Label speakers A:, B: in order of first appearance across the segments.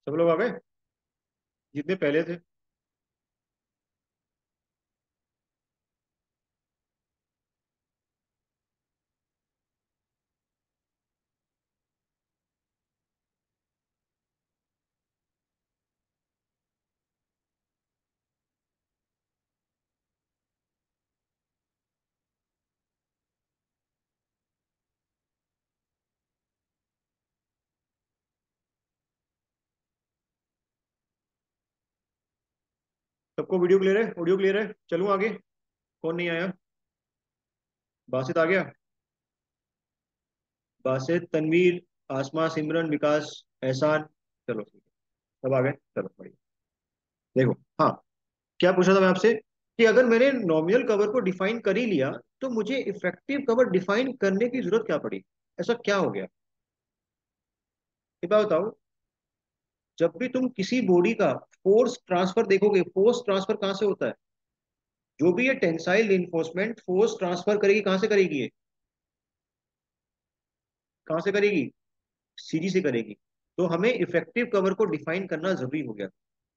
A: सब लोग आ गए जितने पहले थे। सबको वीडियो क्लियर है, ऑडियो क्लियर है? चलूं आगे? कौन नहीं आया? बासित आ गया? बासित, तनवीर, आसमा, सिमरन, विकास, एहसान। चलो ठीक है, सब आ गए, चलो बढ़िया। देखो, हाँ, क्या पूछा था मैं आपसे कि अगर मैंने नॉमिनल कवर को डिफाइन कर ही लिया तो मुझे इफेक्टिव कवर डिफाइन करने की जरूरत क्या पड़ी? ऐसा क्या हो गया? ये बात बताओ। जब भी तुम किसी बॉडी का फोर्स ट्रांसफर देखोगे, फोर्स ट्रांसफर कहां से होता है? जो भी ये टेंसाइल रिइंफोर्समेंट फोर्स ट्रांसफर करेगी, कहां से करेगी ये? कहां से करेगी? सीधी से करेगी। तो हमें इफेक्टिव कवर को डिफाइन करना जरूरी हो गया।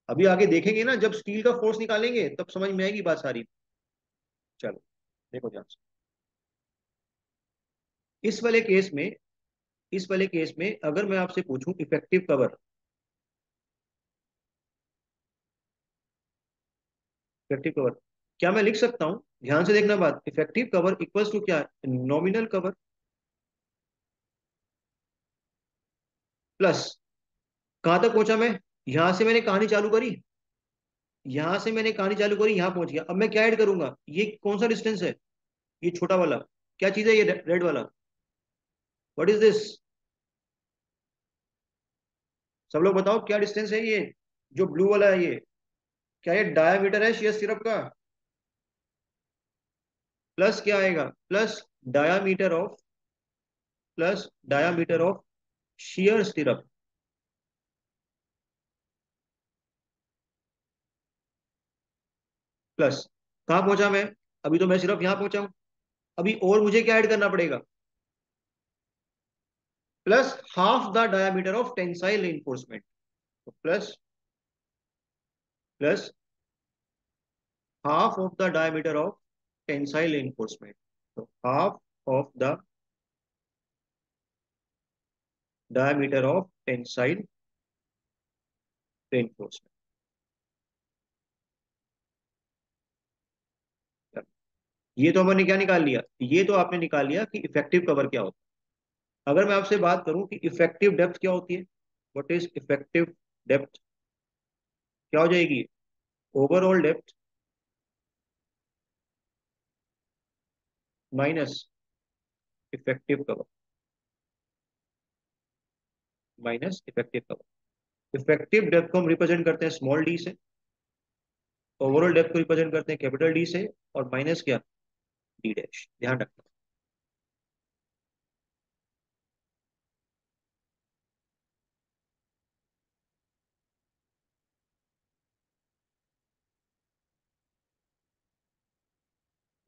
A: अभी आगे देखेंगे ना, जब स्टील का फोर्स निकालेंगे तब समझ में आएगी बात सारी। चलो देखो ध्यान से। इस वाले केस में इस वाले केस में अगर मैं आपसे पूछूं इफेक्टिव कवर, इफेक्टिव कवर क्या मैं लिख सकता हूं? ध्यान से देखना बात। इफेक्टिव कवर इक्वल्स टू क्या है? नॉमिनल कवर प्लस, कहां तक पहुंचा मैं? यहां से मैंने कहानी चालू करी, यहां पहुंच गया। अब मैं क्या ऐड करूंगा? ये कौन सा डिस्टेंस है? ये छोटा वाला। क्या चीज है ये रेड वाला? What is this? सब लोग बताओ क्या डिस्टेंस है ये? जो ब्लू वाला है ये, क्या ये डायामीटर है शेयर सिरप का? प्लस क्या आएगा? Diameter of plus diameter of share syrup. Plus, कहां पहुंचा मैं? अभी तो मैं सिर्फ यहां पहुंचा हूं। अभी और मुझे क्या ऐड करना पड़ेगा? Plus half the diameter of tensile reinforcement. तो plus half of the diameter of tensile reinforcement. तो half of the diameter of tensile reinforcement. ये तो हमने क्या निकाल लिया? ये तो आपने निकाल लिया कि इफेक्टिव कवर क्या होता है। अगर मैं आपसे बात करूं कि इफेक्टिव डेप्थ क्या होती है, व्हाट इज इफेक्टिव डेप्थ? क्या हो जाएगी? Overall depth minus effective cover, minus effective cover. Effective depth को हम रिप्रेजेंट करते हैं स्मॉल डी से, ओवरऑल डेप्थ को रिप्रेजेंट करते हैं कैपिटल डी से, और माइनस क्या? D dash. ध्यान रखना।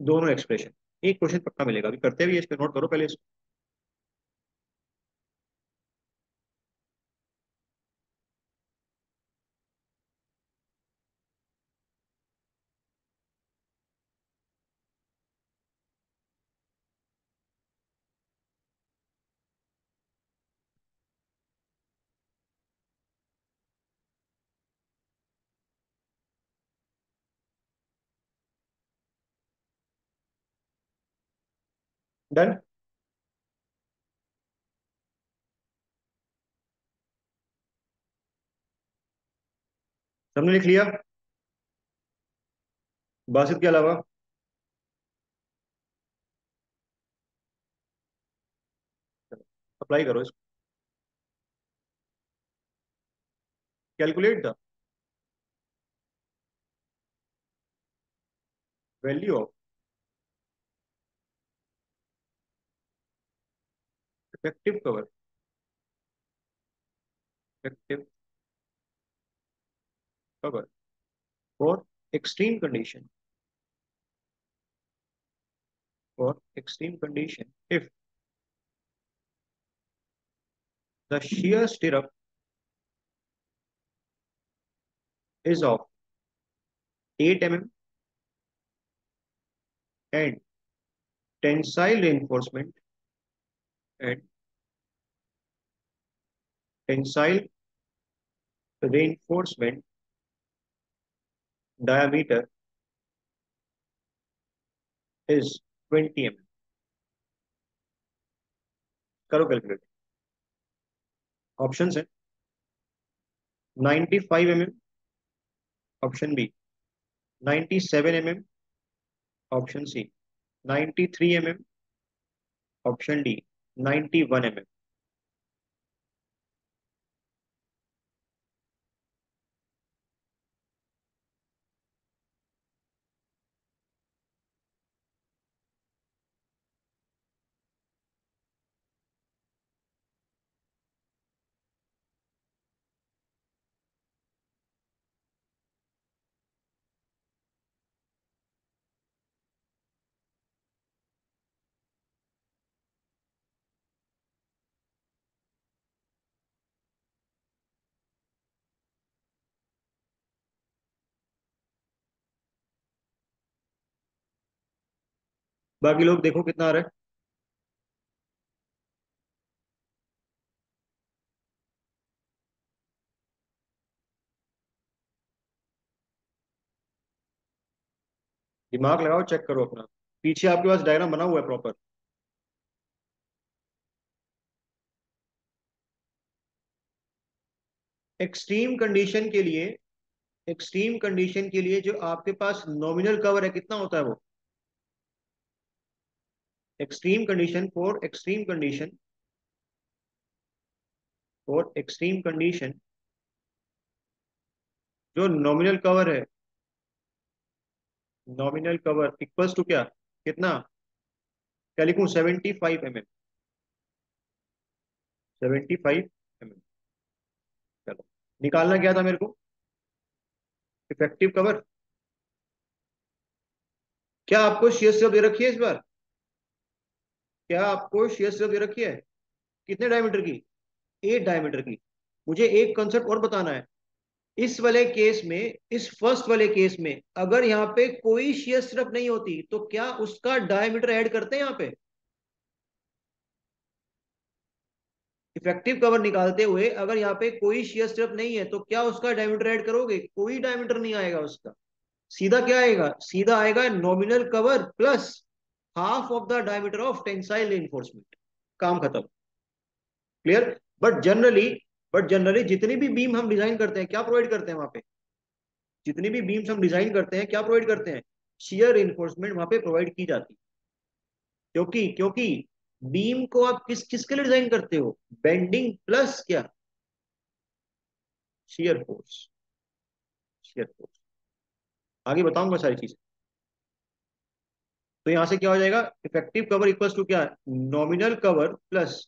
A: दोनों एक्सप्रेशन, एक क्वेश्चन पक्का मिलेगा, अभी करते भी इस पे, नोट करो पहले इसको। डन। सबने लिख लिया? बासित के अलावा? अप्लाई करो इसको। Calculate the value of effective cover, effective cover for extreme condition, if the shear stirrup is of 8 mm and tensile reinforcement and tensile reinforcement diameter is 20 mm. करो कैलकुलेट। ऑप्शन है 95 mm, option B 97 mm, option C 93 mm, option D 91 mm। बाकी लोग देखो कितना आ रहा है। दिमाग लगाओ, चेक करो अपना। पीछे आपके पास डायग्राम बना हुआ है प्रॉपर। एक्सट्रीम कंडीशन के लिए, एक्सट्रीम कंडीशन के लिए जो आपके पास नॉमिनल कवर है कितना होता है वो? Extreme condition, for extreme condition जो नॉमिनल कवर है, नॉमिनल कवर इक्वल्स टू क्या, कितना? क्या लिखूं? 75 mm, 75 mm। चलो, निकालना क्या था मेरे को? Effective cover. क्या आपको शेयर स्ट्रिप दे रखी है इस बार? क्या आपको शेयर स्ट्रिप दे रखी है? कितने डायमीटर की? 8 डायमीटर की। मुझे एक कंसेप्ट और बताना है। इस वाले केस में, इस फर्स्ट वाले केस में, अगर यहाँ पे कोई शेयर स्ट्रिप नहीं होती तो क्या उसका डायमीटर ऐड करते हैं यहाँ पे? इफेक्टिव कवर निकालते हुए अगर यहाँ पे कोई शेयर स्ट्रिप नहीं है तो क्या उसका डायमीटर ऐड करोगे? कोई डायमीटर नहीं आएगा उसका। सीधा क्या आएगा? सीधा आएगा nominal cover plus half of the diameter of tensile reinforcement. काम खत्म। क्लियर? बट जनरली, जितनी भी बीम हम डिजाइन करते हैं क्या प्रोवाइड करते हैं वहां पे? जितनी भी बीम्स हम डिजाइन करते हैं क्या प्रोवाइड करते हैं? शियर रेनफोर्समेंट वहां पे प्रोवाइड की जाती है। क्योंकि बीम को आप किस किसके लिए डिजाइन करते हो? बेंडिंग प्लस क्या? Shear force. Shear force. आगे बताऊंगा सारी चीजें। तो यहां से क्या हो जाएगा? इफेक्टिव कवर इक्वल्स टू क्या? Nominal cover plus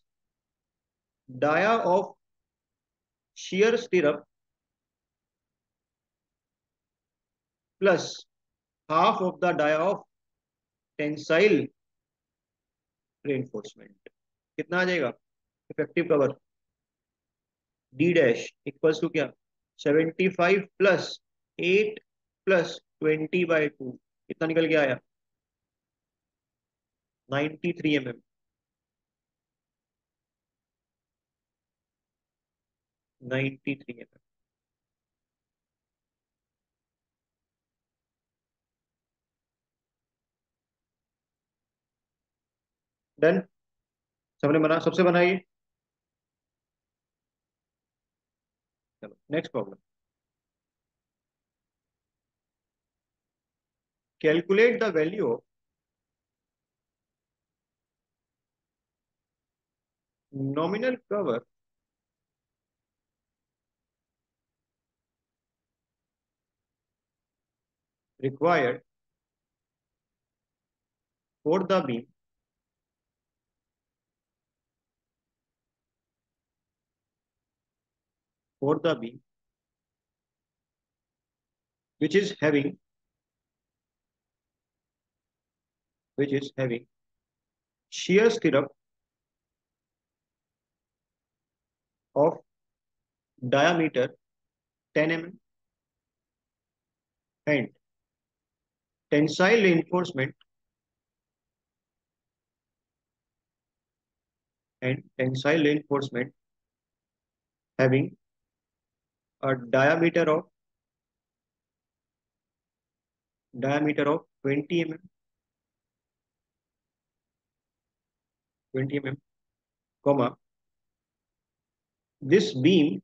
A: dia of shear stirrup plus half of the dia of tensile reinforcement. कितना आ जाएगा effective cover? D dash equals to क्या? 75 प्लस 8 प्लस 20/2। कितना निकल के आया? 93 mm। 93 mm। डन। सबने बना, सबसे बनाइए। चलो next problem. Calculate the value of nominal cover required for the beam for the beam which is having which is having shear stirrup of diameter 10 mm and tensile reinforcement having a diameter of 20 mm, comma, this beam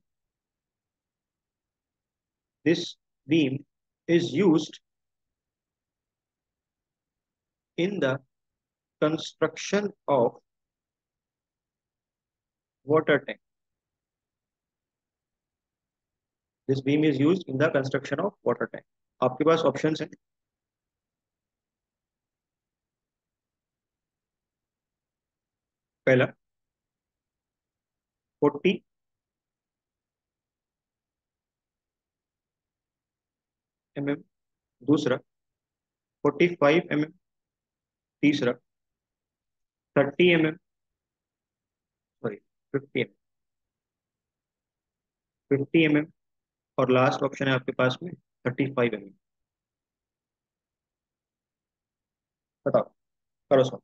A: this beam is used in the construction of water tank. This beam is used in the construction of water tank. आपके पास options हैं. पहला 40 mm, दूसरा 45 mm, तीसरा 30 mm, sorry 50 mm और last option है आपके पास में 35 mm. बताओ, करो सो.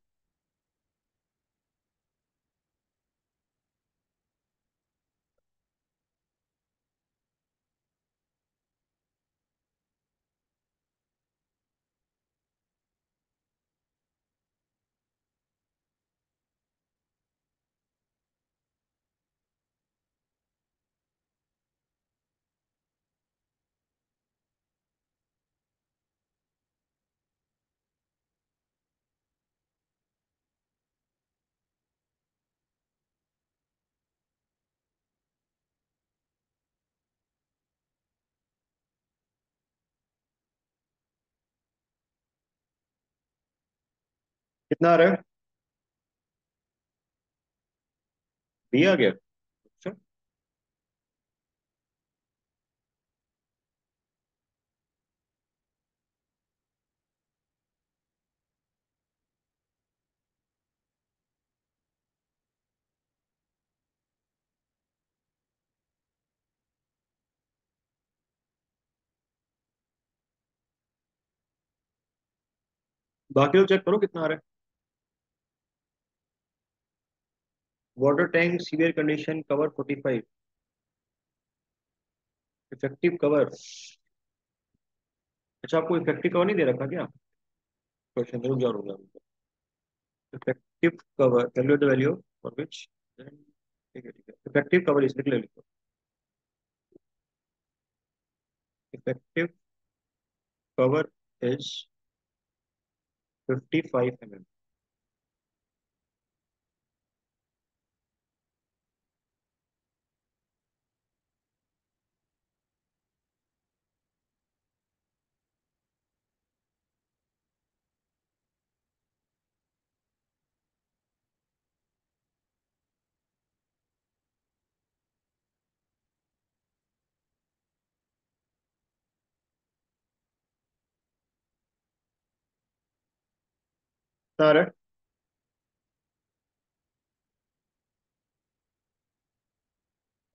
A: कितना आ रहा है? बी आ गया. अच्छा, बाकी लोग चेक करो कितना आ रहा है. Water tank severe condition cover 45. Effective cover. अच्छा, आपको इफेक्टिव कवर नहीं दे रखा क्या? क्वेश्चन रुक जाओ, रुक जाओ. Effective cover, calculate the value for which. ठीक है, ठीक है. इफेक्टिव कवर इसलिए ले लिखो. Effective cover is 55 mm. कितना आ रहा है?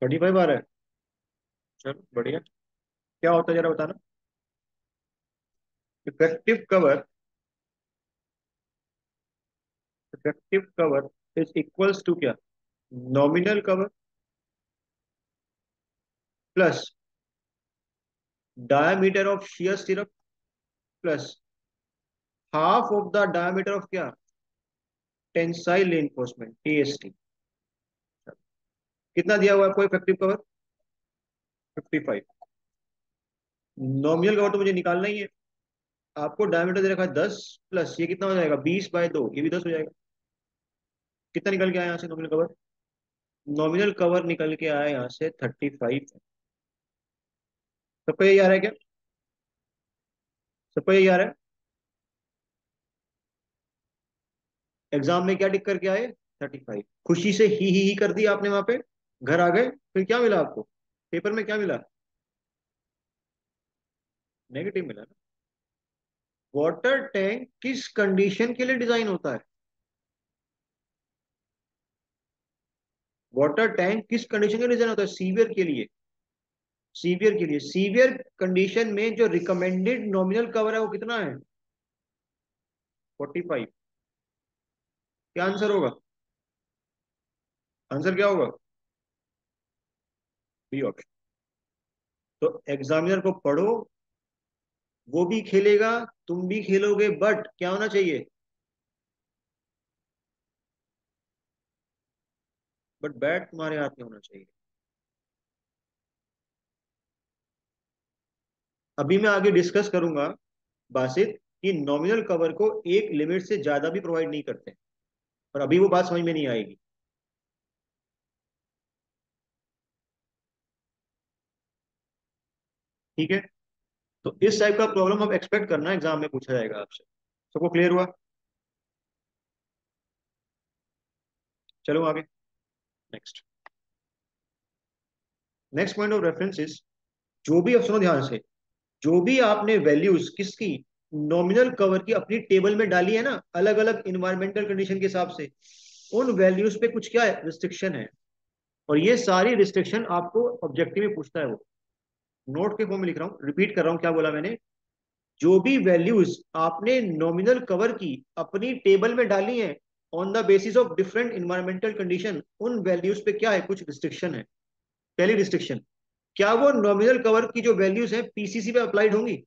A: 35 आ रहा है. चलो बढ़िया. क्या होता है जरा बताना. Effective cover effective cover is equals to क्या? Nominal cover plus diameter of shear stirrup plus half of the diameter of क्या? Tensile reinforcement, TST. कितना दिया हुआ है आपको इफेक्टिव कवर? 55. नॉमिनल कवर तो मुझे निकालना ही है. आपको डायमीटर दे रखा है 10, प्लस ये कितना हो जाएगा? 20/2, ये भी 10 हो जाएगा. कितना निकल के आया यहाँ से नॉमिनल कवर? नॉमिनल कवर निकल के आया यहाँ से 35. सबको यही आ रहा है क्या? सबको यही आ रहा है? एग्जाम में क्या टिक करके आए? 35. खुशी से ही कर दिया आपने वहां पे. घर आ गए, फिर क्या मिला आपको? पेपर में क्या मिला? नेगेटिव मिला ना। वाटर टैंक किस कंडीशन के लिए डिजाइन होता है? वाटर टैंक किस कंडीशन के लिए डिजाइन होता है? सीवियर के लिए। सीवियर के लिए, सीवियर कंडीशन में जो रिकमेंडेड नॉमिनल कवर है वो कितना है? 45। क्या आंसर होगा? आंसर क्या होगा? B option. तो एग्जामिनर को पढ़ो, वो भी खेलेगा, तुम भी खेलोगे, बट क्या होना चाहिए? बट बैट तुम्हारे हाथ में होना चाहिए। अभी मैं आगे डिस्कस करूंगा बासित कि नॉमिनल कवर को एक लिमिट से ज्यादा भी प्रोवाइड नहीं करते, और अभी वो बात समझ में नहीं आएगी। ठीक है। तो इस टाइप का प्रॉब्लम आप एक्सपेक्ट करना एग्जाम में पूछा जाएगा आपसे। सबको क्लियर हुआ? चलो आगे। Next. Next point of reference is, जो भी, अब सुनो ध्यान से, जो भी आपने वैल्यूज किसकी, नॉमिनल कवर की अपनी टेबल में डाली है ना, अलग अलग इन्वायरमेंटल कंडीशन के हिसाब से, उन वैल्यूज पे कुछ क्या है, रिस्ट्रिक्शन है। और ये सारी रिस्ट्रिक्शन आपको ऑब्जेक्टिव में पूछता है वो। नोट के फॉर्म में लिख रहा हूं, रिपीट कर रहा हूं क्या बोला मैंने। जो भी वैल्यूज आपने नॉमिनल कवर की अपनी टेबल में डाली हैं on the basis of different environmental condition, उन वैल्यूज पे क्या है, कुछ रिस्ट्रिक्शन है। पहली रिस्ट्रिक्शन, क्या वो नॉमिनल कवर की जो वैल्यूज है पीसीसी पे अप्लाइड होंगी?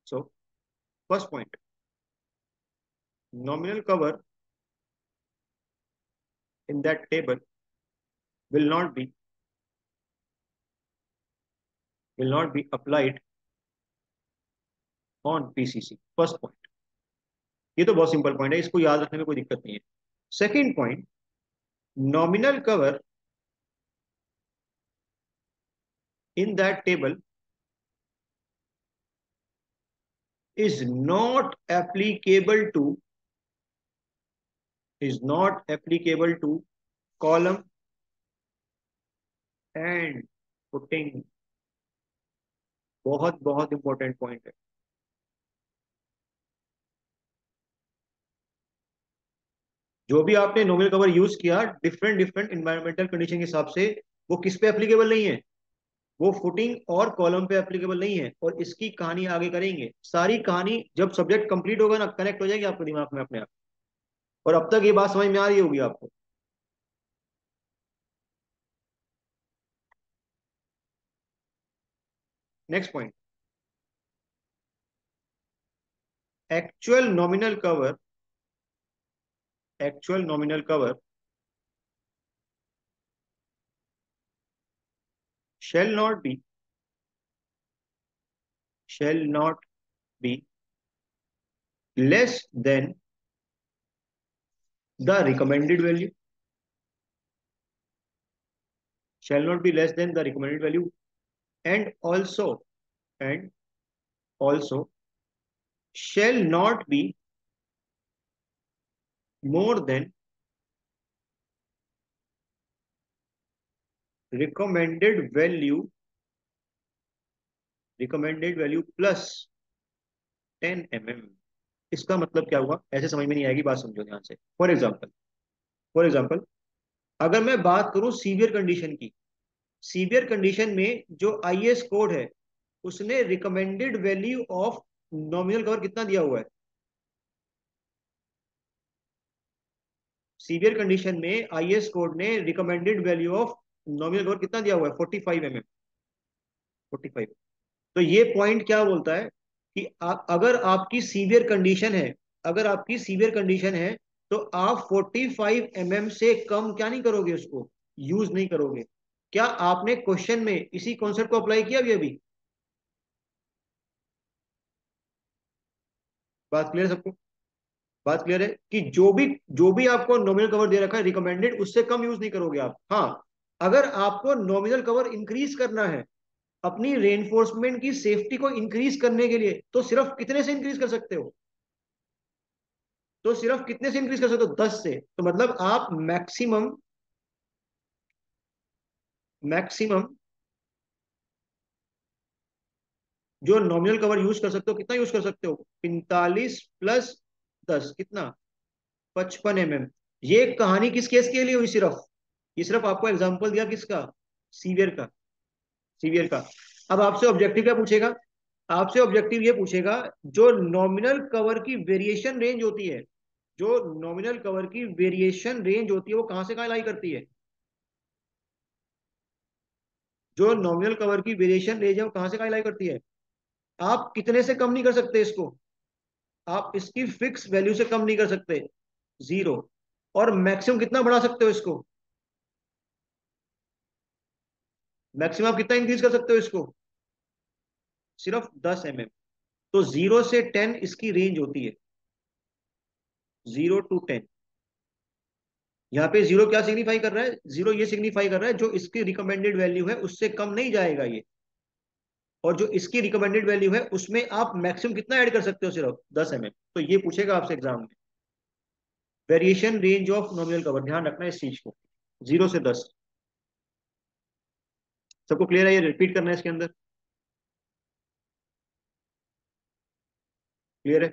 A: So first point, nominal cover in that table will not be will not be applied on PCC। First point, ये तो बहुत सिंपल पॉइंट है, इसको याद रखने में कोई दिक्कत नहीं है। Second point, nominal cover in that table is not applicable to column and footing। बहुत बहुत इंपॉर्टेंट पॉइंट है। जो भी आपने नॉमिनल कवर यूज किया डिफरेंट डिफरेंट इन्वायरमेंटल कंडीशन के हिसाब से, वो किस पे एप्लीकेबल नहीं है? वो फुटिंग और कॉलम पे एप्लीकेबल नहीं है। और इसकी कहानी आगे करेंगे, सारी कहानी जब सब्जेक्ट कंप्लीट होगा ना, कनेक्ट हो जाएगी आपके दिमाग में अपने आप। और अब तक ये बात समझ में आ रही होगी आपको। Next point, actual nominal cover, actual nominal cover shall not be shall not be less than the recommended value, shall not be less than the recommended value, and also shall not be more than recommended value, plus 10 mm। इसका मतलब क्या हुआ, ऐसे समझ में नहीं आएगी, बात समझो ध्यान से। फॉर एग्जाम्पल, अगर मैं बात करूं सीवियर कंडीशन की, सीवियर कंडीशन में जो आईएस कोड है, उसने recommended value of nominal cover कितना दिया हुआ है? सीवियर कंडीशन में आईएस कोड ने recommended value of nominal cover कितना दिया हुआ है? 45 mm। 45। तो ये पॉइंट क्या बोलता है कि अगर आपकी सीवियर कंडीशन है, अगर आपकी सीवियर कंडीशन है, तो आप 45 mm से कम क्या नहीं करोगे, उसको यूज नहीं करोगे। क्या आपने क्वेश्चन में इसी कॉन्सेप्ट को अप्लाई किया अभी अभी? बात क्लियर है सबको? बात क्लियर है कि जो भी आपको नॉमिनल कवर दे रखा है रिकमेंडेड, उससे कम यूज नहीं करोगे आप। हाँ, अगर आपको नॉमिनल कवर इंक्रीज करना है अपनी रेनफोर्समेंट की सेफ्टी को इंक्रीज करने के लिए, तो सिर्फ कितने से इंक्रीज कर सकते हो? तो सिर्फ कितने से इंक्रीज कर सकते हो? 10 से। तो मतलब आप मैक्सिमम मैक्सिमम जो नॉमिनल कवर यूज कर सकते हो, कितना यूज कर सकते हो? 45 + 10 कितना? 55 mm। ये कहानी किस केस के लिए हुई सिर्फ? ये सिर्फ आपको एग्जांपल दिया किसका? सीवियर का। सीवियर का। अब आपसे ऑब्जेक्टिव क्या पूछेगा? आपसे ऑब्जेक्टिव ये पूछेगा, जो नॉमिनल कवर की वेरिएशन रेंज होती है, जो नॉमिनल कवर की वेरिएशन रेंज होती है वो कहां से कहां लाई करती है? जो नॉमिनल कवर की वेरिएशन रेंज है वो कहां से कहां लाई करती है? आप कितने से कम नहीं कर सकते इसको? आप इसकी फिक्स वैल्यू से कम नहीं कर सकते, 0। और मैक्सिमम कितना बढ़ा सकते हो इसको? मैक्सिमम आप कितना इंक्रीज कर सकते हो इसको? सिर्फ 10 mm। तो 0 से 10 इसकी रेंज होती है, 0 to 10। यहाँ पे जीरो क्या सिग्निफाई कर रहा है? जीरो ये सिग्निफाई कर रहा है जो इसकी रिकमेंडेड वैल्यू है उससे कम नहीं जाएगा ये। और जो इसकी रिकमेंडेड वैल्यू है उसमें आप मैक्सिमम कितना ऐड कर सकते हो? सिर्फ 10 mm। तो ये पूछेगा आपसे एग्जाम में, variation range of nominal cover. ध्यान रखना इस चीज को, 0 से 10। सबको क्लियर है? ये रिपीट करना है इसके अंदर, क्लियर है?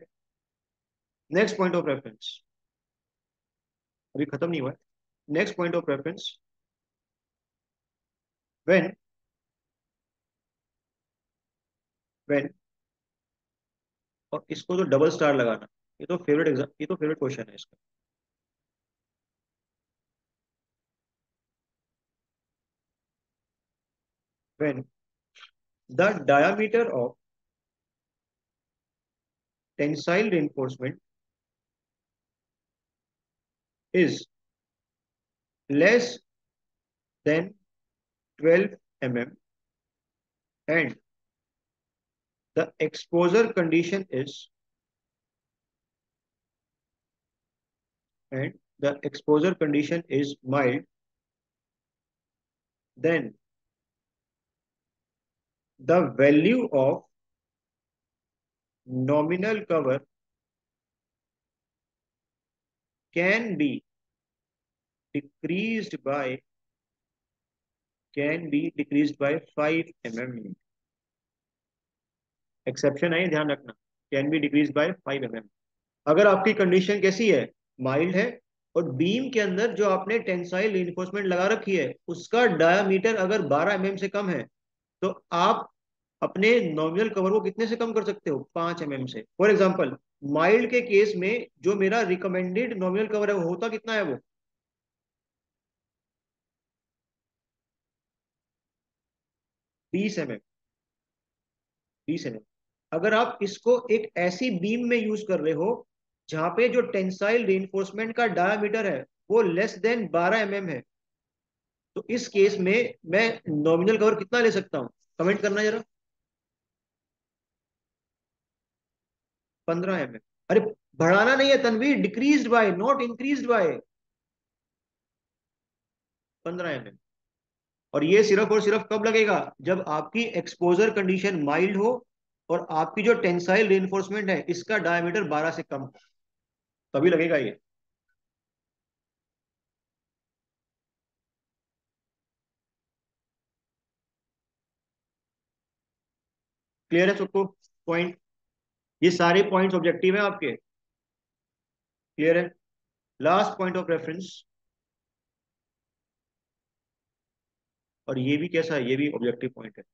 A: नेक्स्ट पॉइंट ऑफ रेफरेंस, अभी खत्म नहीं हुआ है। Next point of reference, when when और इसको तो डबल स्टार लगाना, ये तो फेवरेट एग्जाम, ये तो फेवरेट क्वेश्चन है इसका। When the diameter of tensile reinforcement is less than 12 mm and the exposure condition is and the exposure condition is mild, then the value of nominal cover can be decreased by 5 mm। Exception है, ध्यान रखना, can be decrease by 5 mm। अगर आपकी condition कैसी है? Mild है, और beam के अंदर जो आपने टेंसाइल रिइंफोर्समेंट लगा रखी है उसका डायामीटर अगर 12 mm से कम है, तो आप अपने नॉमिनल कवर को कितने से कम कर सकते हो? 5 mm से। फॉर एग्जाम्पल, माइल्ड के केस में जो मेरा रिकमेंडेड नॉमिनल कवर है वो होता कितना है? वो 20 mm। 20 mm। अगर आप इसको एक ऐसी बीम में यूज कर रहे हो जहां पे जो टेंसाइल रिइंफोर्समेंट का डायमीटर है वो लेस देन 12 mm है, तो इस केस में मैं नॉमिनल कवर कितना ले सकता हूं? कमेंट करना जरा। 15 mm। अरे, बढ़ाना नहीं है Tanveer, decreased by, not increased by. 15 mm। और ये सिर्फ और सिर्फ कब लगेगा? जब आपकी एक्सपोजर कंडीशन माइल्ड हो और आपकी जो टेंसाइल रिइंफोर्समेंट है इसका डायमीटर 12 से कम हो, तभी लगेगा ये। क्लियर है सबको पॉइंट? ये सारे पॉइंट्स ऑब्जेक्टिव है आपके, क्लियर है? लास्ट पॉइंट ऑफ रेफरेंस, और ये भी कैसा है? ये भी ऑब्जेक्टिव पॉइंट है।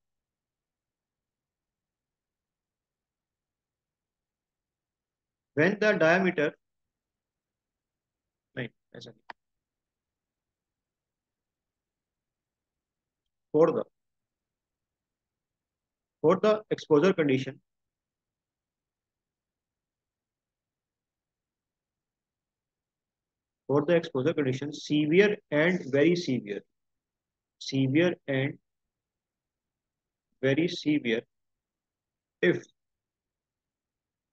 A: व्हेन द डायमीटर, नहीं ऐसा नहीं, for the exposure condition, for the exposure condition severe and very severe, severe and very severe, if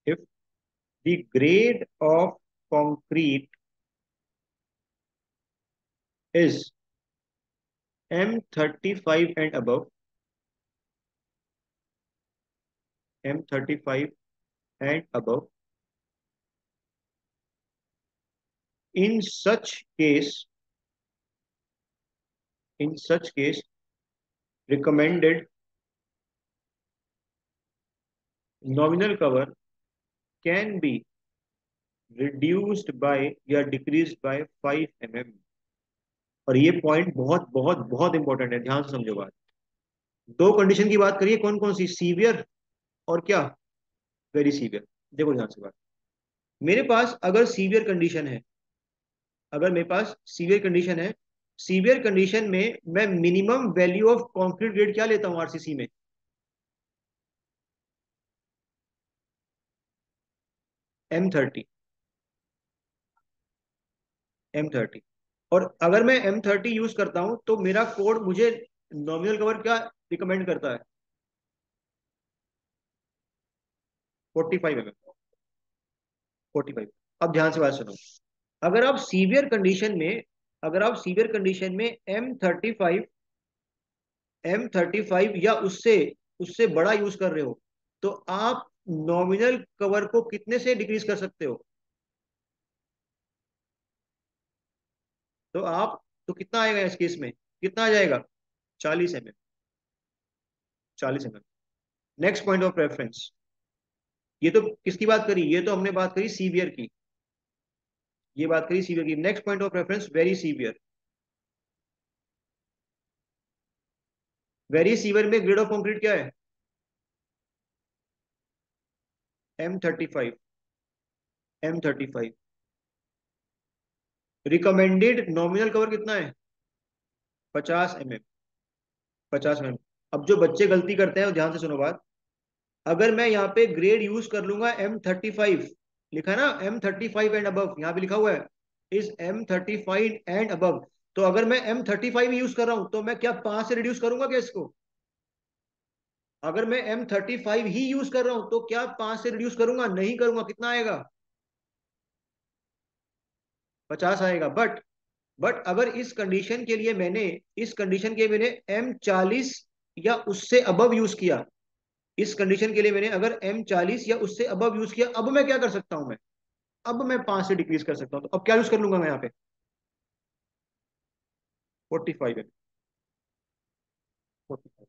A: if the grade of concrete is M35 and above, M35 and above, in such case, in such case recommended nominal cover can be reduced by या decreased bye 5 mm। और ये point बहुत बहुत बहुत important है, ध्यान से समझो बात। दो कंडीशन की बात करिए, कौन कौन सी, सीवियर और क्या, वेरी सीवियर। देखो ध्यान से बात, मेरे पास अगर सीवियर कंडीशन है, अगर मेरे पास सीवियर कंडीशन है, सीवियर कंडीशन में मैं minimum value of concrete grade क्या लेता हूं आरसीसी में, M30, M30। और अगर मैं M30 यूज करता हूं तो मेरा कोड मुझे नॉमिनल कवर क्या रिकमेंड करता है, 45 mm, 45। अब ध्यान से बात सुनो, अगर आप सीवियर कंडीशन में, अगर आप सीवियर कंडीशन में M35 या उससे उससे बड़ा यूज कर रहे हो, तो आप नॉमिनल कवर को कितने से डिक्रीज कर सकते हो, तो आप, तो कितना आएगा इस केस में, कितना आ जाएगा, 40 mm, 40 mm। Next point of reference, ये तो किसकी बात करी, ये तो हमने बात करी सीवियर की, ये बात करी सीवियर की। Next point of reference very severe. Very severe में ग्रेड ऑफ कंक्रीट क्या है, M35, M35। Recommended nominal cover कितना है, 50 mm, 50 mm। अब जो बच्चे गलती करते हैं वो ध्यान से सुनो बात, अगर मैं यहाँ पे ग्रेड यूज कर लूंगा M35, लिखा है ना M35 एंड अबव, यहाँ पे लिखा हुआ है इज M35 एंड अबव, तो अगर मैं M35 यूज कर रहा हूं तो मैं क्या 5 से रिड्यूस करूंगा क्या इसको, अगर मैं M35 ही यूज कर रहा हूं तो क्या 5 से रिड्यूस करूंगा, नहीं करूंगा, कितना आएगा, 50 आएगा। बट अगर इस कंडीशन के लिए मैंने, इस कंडीशन के मैंने M40 या उससे अबव यूज किया, इस कंडीशन के लिए मैंने अगर M40 या उससे अबव यूज किया, अब मैं क्या कर सकता हूं मैं, अब मैं 5 से डिक्रीज कर सकता हूं, तो अब क्या यूज कर लूंगा मैं यहाँ पे, 45 है, 45।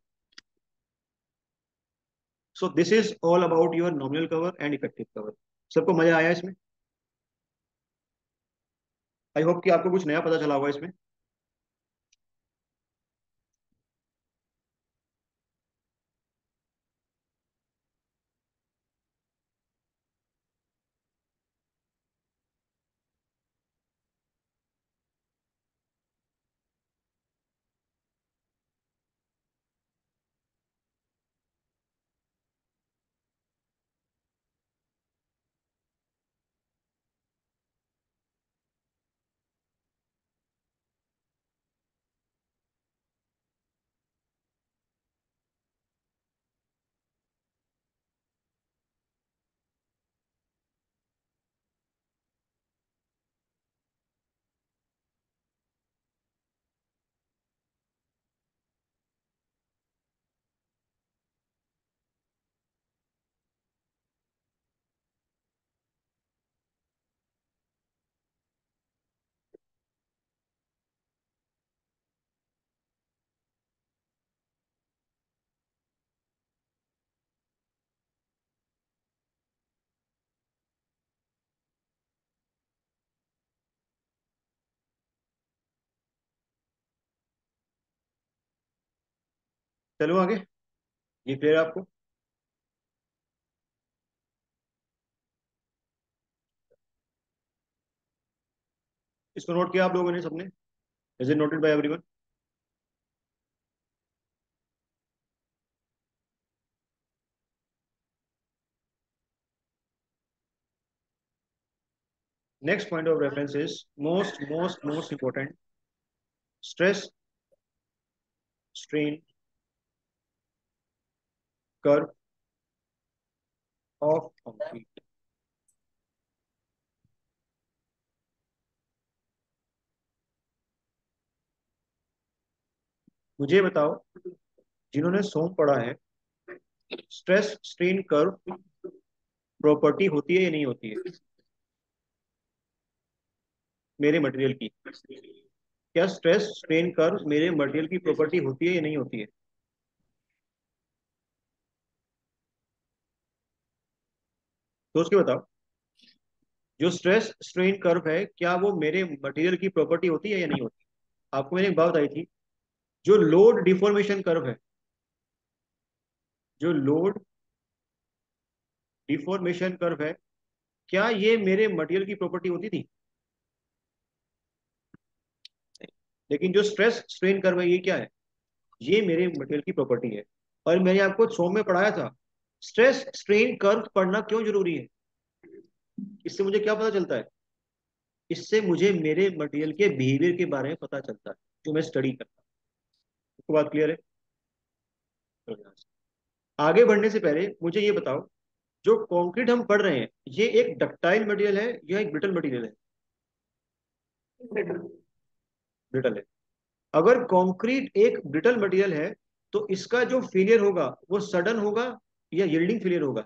A: So this is all about your nominal cover and effective cover. सबको मजा आया इसमें, आई होप कि आपको कुछ नया पता चला होगा इसमें। चलो आगे, ये क्लियर है आपको, इसको नोट किया आप लोगों ने सबने, is it noted bye everyone. Next point of reference is most important, stress strain curve of concrete. मुझे बताओ, जिन्होंने सोम पढ़ा है, स्ट्रेस स्ट्रेन कर्व प्रॉपर्टी होती है या नहीं होती है मेरे मटेरियल की, क्या स्ट्रेस स्ट्रेन कर्व मेरे मटेरियल की प्रॉपर्टी होती है या नहीं होती है, तो उसके बताओ, जो स्ट्रेस स्ट्रेन कर्व है क्या वो मेरे मटेरियल की प्रॉपर्टी होती है या नहीं होती? आपको मैंने एक बात बताई थी, जो लोड डिफॉर्मेशन कर्व है, जो लोड डिफॉर्मेशन कर्व है, क्या ये मेरे मटेरियल की प्रॉपर्टी होती थी? नहीं। लेकिन जो स्ट्रेस स्ट्रेन कर्व है ये क्या है? ये मेरे मटेरियल की प्रॉपर्टी है। और मैंने आपको 100 में पढ़ाया था, स्ट्रेस स्ट्रेन कर्व पढ़ना क्यों जरूरी है? इससे मुझे क्या पता चलता है? इससे मुझे मेरे मटेरियल के बिहेवियर के बारे में पता चलता है, जो मैं स्टडी करता हूँ। आपको बात क्लियर है? तो यहाँ से आगे बढ़ने से पहले मुझे ये बताओ, जो कंक्रीट हम पढ़ रहे हैं ये एक डक्टाइल मटेरियल है या एक ब्रिटल मटेरियल है? ब्रिटल है। अगर कंक्रीट एक ब्रिटल मटेरियल है तो इसका जो फेलियर होगा वो सडन होगा या यील्डिंग फेलियर होगा?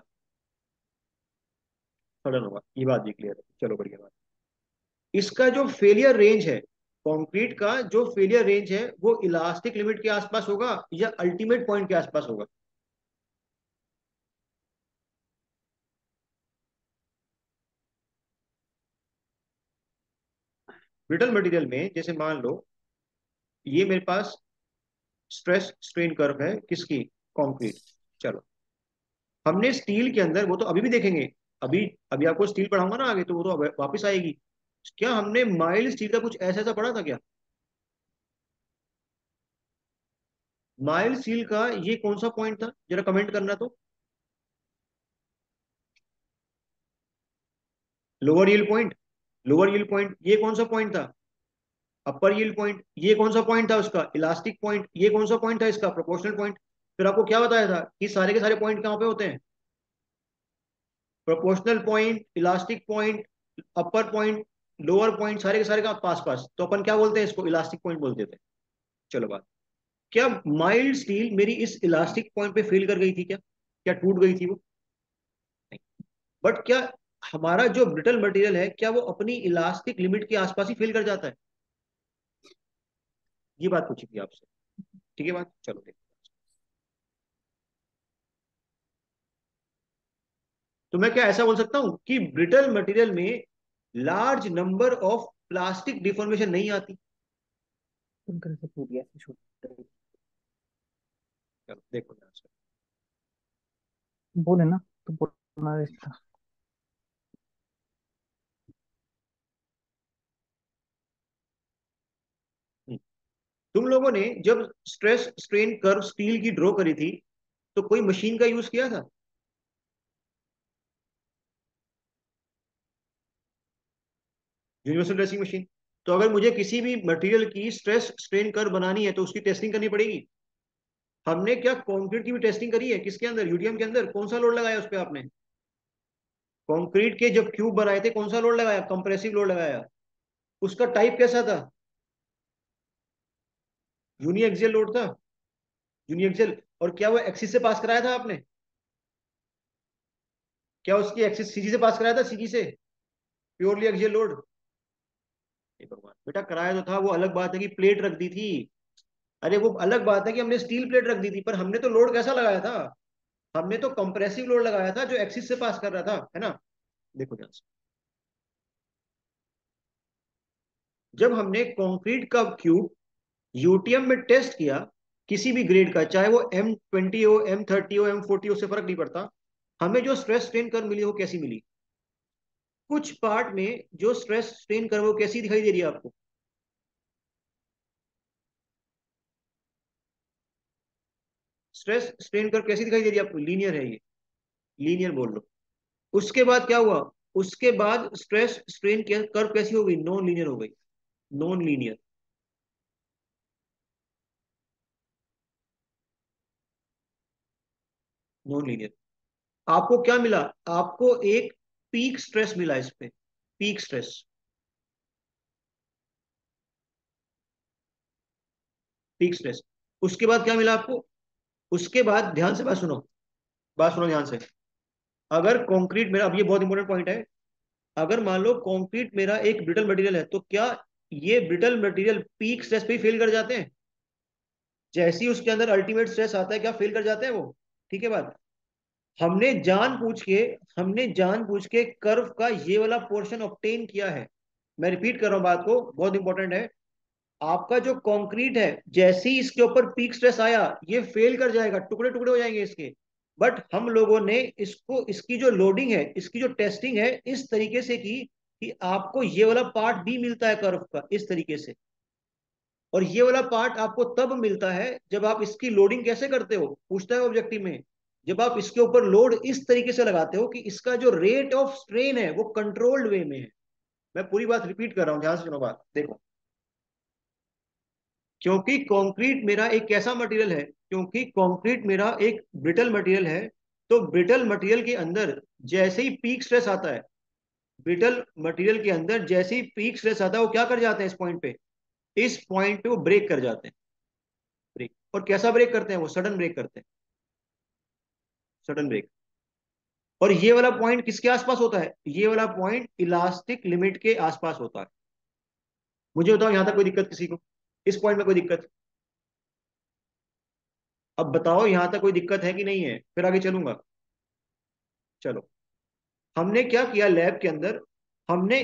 A: सडन होगा, ये बात भी क्लियर है, चलो बढ़िया बात। इसका जो फेलियर रेंज है, कंक्रीट का जो फेलियर रेंज है वो इलास्टिक लिमिट के आसपास होगा या अल्टीमेट पॉइंट के आसपास होगा? ब्रिटल मटेरियल में जैसे मान लो ये मेरे पास स्ट्रेस स्ट्रेन कर्व है किसकी? कंक्रीट। चलो, हमने स्टील के अंदर, वो तो अभी भी देखेंगे, अभी अभी आपको स्टील पढ़ाऊंगा ना आगे, तो वो तो वापस आएगी। क्या हमने माइल्ड स्टील का कुछ ऐसा ऐसा पढ़ा था क्या? माइल्ड स्टील का ये कौन सा पॉइंट था, जरा कमेंट करना तो। Lower yield point. Lower yield point ये कौन सा पॉइंट था? अपर यील्ड पॉइंट ये कौन सा पॉइंट था उसका? इलास्टिक पॉइंट ये कौन सा पॉइंट था इसका? Proportional point. फिर आपको क्या बताया था कि सारे के सारे पॉइंट कहाँ पे होते हैं? प्रोपोर्शनल पॉइंट, इलास्टिक पॉइंट, अपर पॉइंट, लोअर पॉइंट, सारे के सारे का पास पास, तो अपन क्या बोलते हैं इसको? इलास्टिक पॉइंट बोलते थे। चलो बात, क्या माइल्ड स्टील मेरी इस इलास्टिक पॉइंट पे फेल कर गई थी क्या? क्या टूट गई थी वो? नहीं। बट क्या हमारा जो ब्रिटल मटेरियल है क्या वो अपनी इलास्टिक लिमिट के आसपास ही फेल कर जाता है? ये बात पूछी थी आपसे। ठीक है बात, चलो देखो। तो मैं क्या ऐसा बोल सकता हूं कि ब्रिटल मटेरियल में large number of plastic deformation नहीं आती?
B: उनका से टूट गया, छूट गई।
A: चलो देखो ध्यान से।
B: बोले ना, तो बोलना रिश्ता।
A: हम्म, तुम लोगों ने जब स्ट्रेस स्ट्रेन कर्व स्टील की ड्रॉ करी थी तो कोई मशीन का यूज किया था? Universal testing machine. तो अगर मुझे किसी भी मटेरियल की स्ट्रेस स्ट्रेन कर्व बनानी है तो उसकी टेस्टिंग करनी पड़ेगी। हमने क्या कंक्रीट की भी टेस्टिंग करी है? किसके अंदर? यूटीएम के अंदर। कौन सा लोड लगाया उस पर आपने? कंक्रीट के जब क्यूब बनाए थे कौन सा लोड लगाया? कंप्रेसिव लोड लगाया। उसका टाइप कैसा था? यूनिएक्सियल लोड था। यूनिएक्सियल। और क्या वो एक्सिस से पास कराया था आपने? क्या उसकी एक्सिस सीजी से पास कराया था? सीजी से? Purely axial load? हे भगवान बेटा, कराया तो था, वो अलग बात है कि प्लेट रख दी थी। अरे वो अलग बात है कि हमने स्टील प्लेट रख दी थी, पर हमने तो लोड कैसा लगाया था? हमने तो कंप्रेसिव लोड लगाया था जो एक्सिस से पास कर रहा था, है ना? देखो ध्यान से, जब हमने कंक्रीट का क्यूब यूटीएम में टेस्ट किया, किसी भी ग्रेड का, चाहे वो M20 हो, M30 हो, M40 हो, उससे फर्क नहीं पड़ता, हमें जो स्ट्रेस स्ट्रेन कर्व मिली वो कैसी मिली? कुछ पार्ट में जो स्ट्रेस स्ट्रेन कर्व वो कैसी दिखाई दे रही है आपको? स्ट्रेस स्ट्रेन कर्व कैसी दिखाई दे रही है आपको? लीनियर है ये, लीनियर बोल लो। उसके बाद क्या हुआ? उसके बाद स्ट्रेस स्ट्रेन कर्व कैसी हो गई? नॉन लीनियर हो गई। Non linear. Non linear. आपको क्या मिला? आपको एक पीक स्ट्रेस मिला इस पे, पीक स्ट्रेस। Peak stress. उसके बाद क्या मिला आपको? उसके बाद ध्यान से बात सुनो, बात सुनो ध्यान से। अगर कंक्रीट मेरा, अब ये बहुत इंपॉर्टेंट पॉइंट है, अगर मान लो कंक्रीट मेरा एक ब्रिटल मटेरियल है तो क्या ये ब्रिटल मटेरियल पीक स्ट्रेस पे ही फेल कर जाते हैं? जैसे ही उसके अंदर अल्टीमेट स्ट्रेस आता है क्या फेल कर जाते हैं वो? ठीक है बात। हमने जानबूझ के कर्व का ये वाला पोर्शन ऑब्टेन किया है। मैं रिपीट कर रहा हूं बात को, बहुत इंपॉर्टेंट है। आपका जो कंक्रीट है, जैसे ही इसके ऊपर पीक स्ट्रेस आया, ये फेल कर जाएगा, टुकड़े टुकड़े हो जाएंगे इसके। बट हम लोगों ने इसको, इसकी जो लोडिंग है, इसकी जो टेस्टिंग है, इस तरीके से की कि आपको ये वाला पार्ट भी मिलता है कर्व का, इस तरीके से। और ये वाला पार्ट आपको तब मिलता है जब आप इसकी लोडिंग कैसे करते हो, पूछता है ऑब्जेक्टिव में। जब आप इसके ऊपर लोड इस तरीके से लगाते हो कि इसका जो रेट ऑफ स्ट्रेन है वो कंट्रोल्ड वे में है। मैं पूरी बात रिपीट कर रहा हूं, ध्यान से सुनो बात, देखो। क्योंकि कंक्रीट मेरा एक ब्रिटल मटेरियल है, तो ब्रिटल मटेरियल के अंदर जैसे ही पीक स्ट्रेस आता है, ब्रिटल मटेरियल के अंदर जैसे ही पीक स्ट्रेस आता है, वो क्या कर जाते हैं इस पॉइंट पे वो ब्रेक कर जाते हैं। ब्रेक, और कैसा ब्रेक करते हैं, वो सडन ब्रेक करते हैं, सडन ब्रेक। और ये वाला पॉइंट किसके आसपास होता है, ये वाला पॉइंट इलास्टिक लिमिट के आसपास होता है। मुझे बताओ यहां तक कोई दिक्कत किसी को, इस पॉइंट में कोई दिक्कत? अब बताओ यहां तक कोई दिक्कत है कि नहीं है, फिर आगे चलूंगा। चलो, हमने क्या किया लैब के अंदर, हमने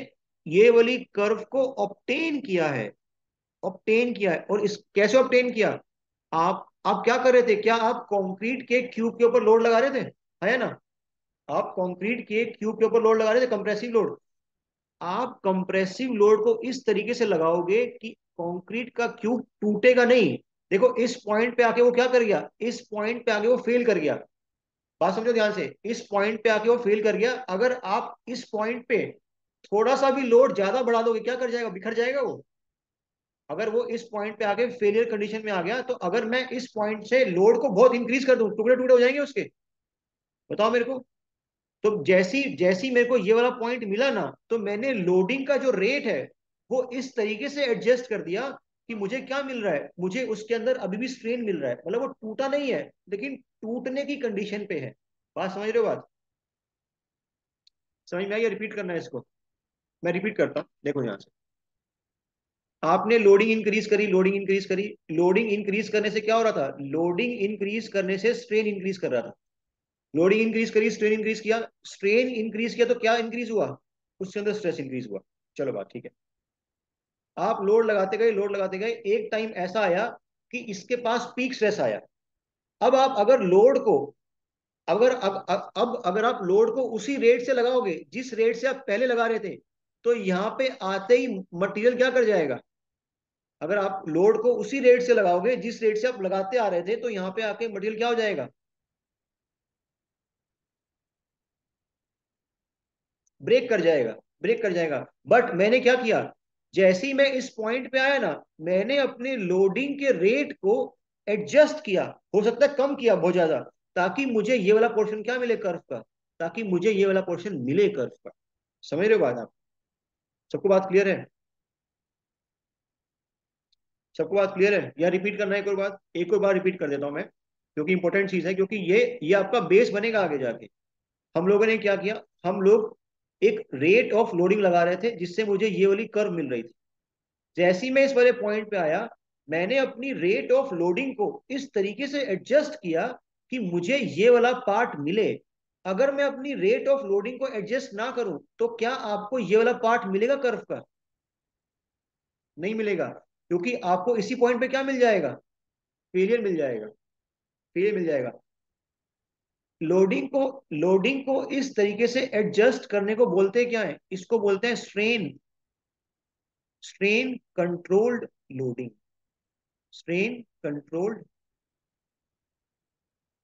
A: ये वाली कर्व को ऑब्टेन किया है, ऑब्टेन किया है। और इस कैसे ऑब्टेन किया? आप क्या कर रहे थे, क्या आप कंक्रीट के क्यूब के ऊपर लोड लगा रहे थे, है ना? आप कंक्रीट के क्यूब के ऊपर लोड लगा रहे थे, कंप्रेसिव लोड। आप कंप्रेसिव लोड को इस तरीके से लगाओगे कि कंक्रीट का क्यूब टूटेगा नहीं। देखो इस पॉइंट पे आके वो क्या कर गया, इस पॉइंट पे आके वो फेल कर गया। बात समझो ध्यान से, इस पॉइंट पे आके वो फेल कर गया। अगर आप इस पॉइंट पे थोड़ा सा भी लोड ज्यादा बढ़ा दोगे, क्या कर जाएगा, बिखर जाएगा वो। अगर वो इस पॉइंट पे आके फेलियर कंडीशन में आ गया, तो अगर मैं इस पॉइंट से लोड को बहुत इंक्रीज कर दूं, टुकड़े टुकड़े हो जाएंगे उसके। बताओ मेरे को। तो जैसी जैसी मेरे को ये वाला पॉइंट मिला ना, तो मैंने लोडिंग का जो रेट है वो इस तरीके से एडजस्ट कर दिया कि मुझे क्या मिल रहा है, मुझे उसके अंदर अभी भी स्ट्रेन मिल रहा है। मतलब वो टूटा नहीं है, लेकिन टूटने की कंडीशन पे है। बात समझ रहे हो बात? समझ में आई? रिपीट करना है इसको? मैं रिपीट करता हूँ, देखो यहाँ से। आपने लोडिंग इंक्रीज करी, लोडिंग इंक्रीज करी। लोडिंग इंक्रीज करने से क्या हो रहा था, लोडिंग इंक्रीज करने से स्ट्रेन इंक्रीज कर रहा था। लोडिंग इंक्रीज करी, स्ट्रेन इंक्रीज किया। स्ट्रेन इंक्रीज किया तो क्या इंक्रीज हुआ, उसके अंदर स्ट्रेस इंक्रीज हुआ। चलो बात ठीक है। आप लोड लगाते गए, लोड लगाते गए, एक टाइम ऐसा आया कि इसके पास पीक स्ट्रेस आया। अब आप अगर लोड को, अब अगर आप लोड को उसी रेट से लगाओगे जिस रेट से आप पहले लगा रहे थे, तो यहां पे आते ही मटेरियल क्या कर जाएगा। अगर आप लोड को उसी रेट से लगाओगे जिस रेट से आप लगाते आ रहे थे, तो यहां पे आके मटेरियल क्या हो जाएगा, ब्रेक कर जाएगा, ब्रेक कर जाएगा। बट मैंने क्या किया, जैसे ही मैं इस पॉइंट पे आया ना, मैंने अपने लोडिंग के रेट को एडजस्ट किया। हो सकता है कम किया बहुत ज्यादा, ताकि मुझे ये वाला पोर्शन क्या मिले कर्व का, ताकि मुझे ये वाला पोर्शन मिले कर्व का। समझ रहे हो बात आप? सबको बात क्लियर है? सबको बात क्लियर है या रिपीट करना है? एक और बात, एक और बार रिपीट कर देता हूं मैं, क्योंकि इंपॉर्टेंट चीज है, क्योंकि ये आपका बेस बनेगा आगे जाके। हम लोगों ने क्या किया, हम लोग एक रेट ऑफ लोडिंग लगा रहे थे जिससे मुझे ये वाली कर्व मिल रही थी। जैसे ही मैं इस वाले पॉइंट पे आया, मैंने अपनी रेट ऑफ लोडिंग को इस तरीके से एडजस्ट किया कि मुझे ये वाला पार्ट मिले। अगर मैं अपनी रेट ऑफ लोडिंग को एडजस्ट ना करूं, तो क्या आपको ये वाला पार्ट मिलेगा कर्व का? नहीं मिलेगा, क्योंकि आपको इसी पॉइंट पे क्या मिल जाएगा, फेलियर मिल जाएगा, फेलियर मिल जाएगा। लोडिंग को इस तरीके से एडजस्ट करने को बोलते क्या है, इसको बोलते हैं strain, strain controlled loading, strain controlled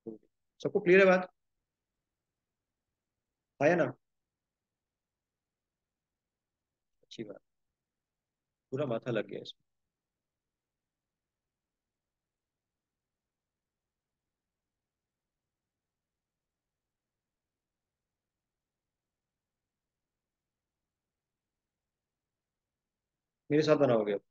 A: loading. सबको क्लियर है बात? आया ना? अच्छी बात, पूरा माथा लग गया इसमें। मेरे साथ बनाओगे अब?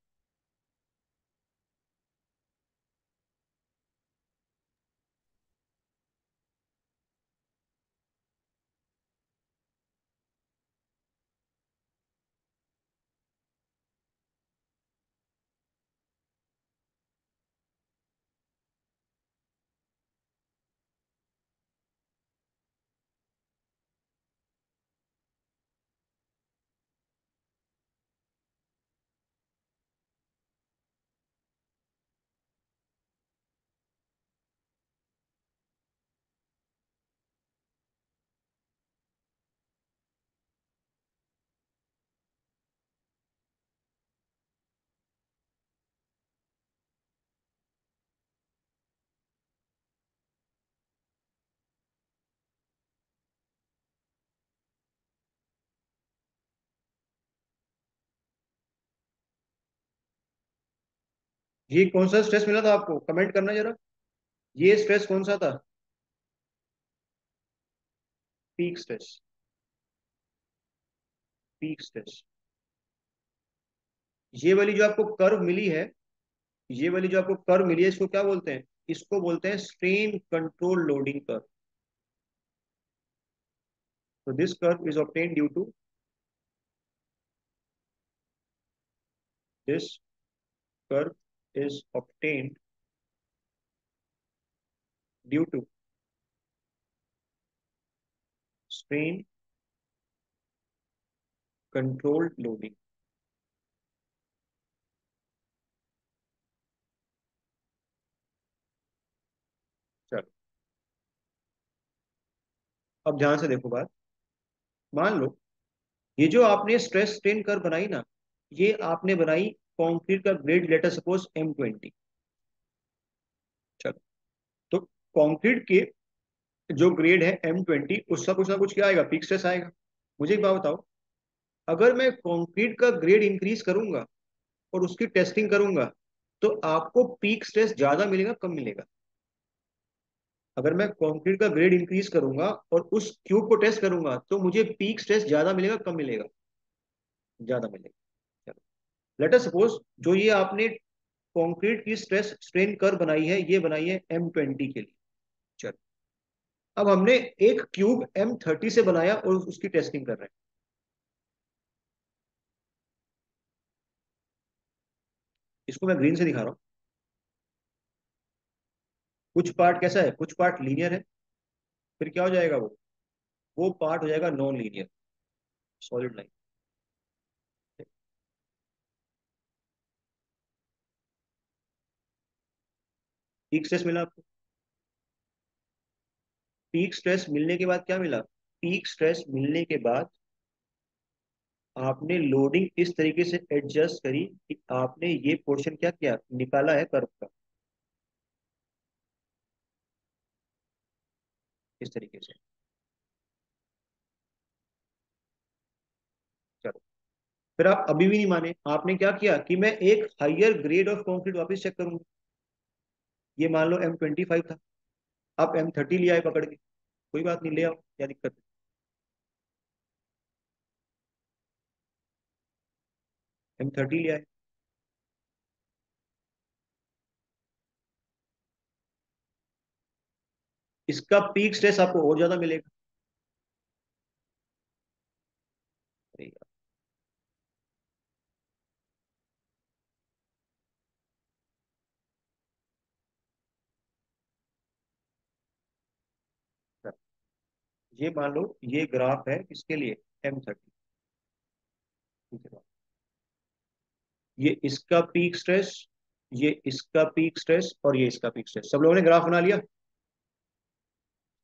A: ये कौन सा स्ट्रेस मिला था आपको, कमेंट करना जरा। ये स्ट्रेस कौन सा था? Peak stress. Peak stress. ये वाली जो आपको कर्व मिली है, ये वाली जो आपको कर्व मिली है, इसको क्या बोलते हैं? इसको बोलते हैं स्ट्रेन कंट्रोल लोडिंग कर्व। तो this curve is obtain due to, this curve is obtained due to strain controlled loading. चलो, अब ध्यान से देखो बात। मान लो ये जो आपने स्ट्रेस स्ट्रेन कर्व बनाई ना, ये आपने बनाई कंक्रीट का ग्रेड, लेटर सपोज M20। चलो, तो कंक्रीट के जो ग्रेड है M20, उसका कुछ ना कुछ क्या आएगा, पीक स्ट्रेस आएगा। मुझे एक बात बताओ, अगर मैं कंक्रीट का ग्रेड इंक्रीज करूंगा और उसकी टेस्टिंग करूंगा, तो आपको पीक स्ट्रेस ज्यादा मिलेगा कम मिलेगा? अगर मैं कंक्रीट का ग्रेड इंक्रीज करूंगा और उस क्यूब को टेस्ट करूंगा, तो मुझे पीक स्ट्रेस ज्यादा मिलेगा कम मिलेगा? ज्यादा मिलेगा। चलो, लेट अस सपोज जो ये आपने कंक्रीट की स्ट्रेस स्ट्रेन कर्व बनाई है, ये बनाई है M20 के लिए। चलो, अब हमने एक क्यूब M30 से बनाया और उसकी टेस्टिंग कर रहे हैं। इसको मैं ग्रीन से दिखा रहा हूँ। कुछ पार्ट कैसा है, कुछ पार्ट लीनियर है, फिर क्या हो जाएगा वो पार्ट हो जाएगा non linear, solid line. Peak stress मिला आपको। पीक स्ट्रेस मिलने के बाद क्या मिला? पीक स्ट्रेस मिलने के बाद आपने लोडिंग इस तरीके से एडजस्ट करी कि आपने ये पोर्शन क्या किया, निकाला है कर्व का, इस तरीके से। चलो, फिर आप अभी भी नहीं माने, आपने क्या किया कि मैं एक हायर ग्रेड ऑफ कंक्रीट वापस चेक करूंगा। ये मान लो M25 था, आप M30 ले आए पकड़ के, कोई बात नहीं, ले आओ, क्या दिक्कत है? M30 ले आए। इसका पीक स्ट्रेस आपको और ज्यादा मिलेगा। अरे यार, ये मान लो ये ग्राफ है किसके लिए, M30। ठीक है, ये इसका पीक स्ट्रेस, ये इसका पीक स्ट्रेस और ये इसका पीक स्ट्रेस, सब लोगों ने ग्राफ बना लिया